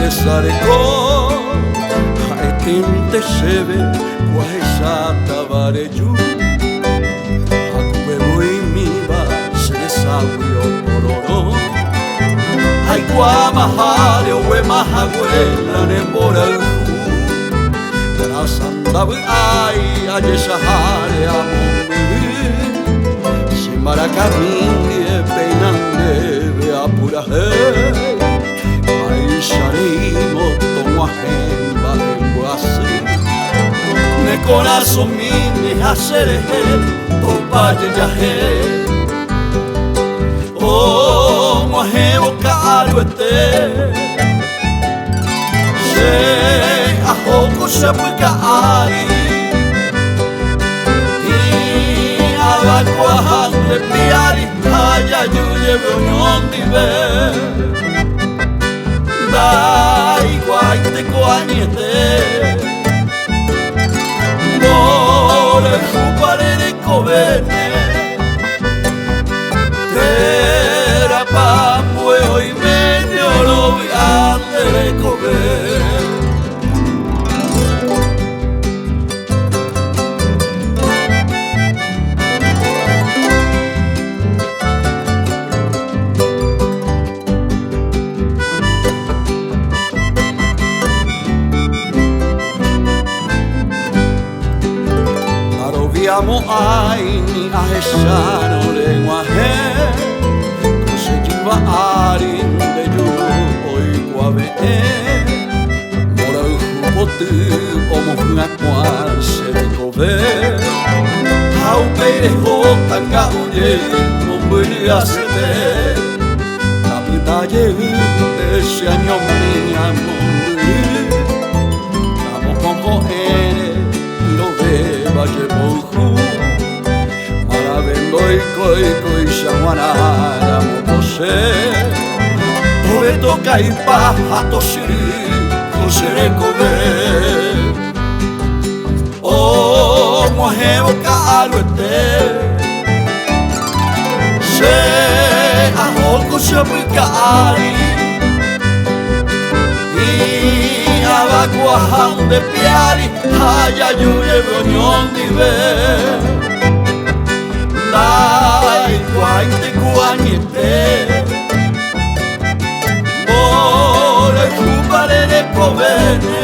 sareko haetinte sebe kwaisa tabareju hakubebu imiba seresabio pororo haikwa mahare owe mahagwela nembora uhu trasandabu ai ayesahare amumi Maracamingue peinande apuraje Aisharimo tomo ajemba en guasi Ne corazón mini hacereje Topaye yaje Oh, mojebo caruete Se ajoko se puka ari Cuajante piari haya yuye unión dive Dai guaite coañete More jupare de covene Tera pamueo y medio lo viande de cover Amo ai ni ahesano lenguaje Kose jiwa arin de yu oi guave Mora uhupotu omo hunga kwase de kove Hau peire hotanga uye momburi asete Kaputa ye ese año mi amomburi Kamo kompo ere iro beba ye bohu Koi shawanara mopose Ove toka ipa hato shiri Kosere kobe O mohebo karuete Se ahoko shapuika ari I abakuahan de piari Haya yuye bronion dive Dai guaite guagnete More cupare de povene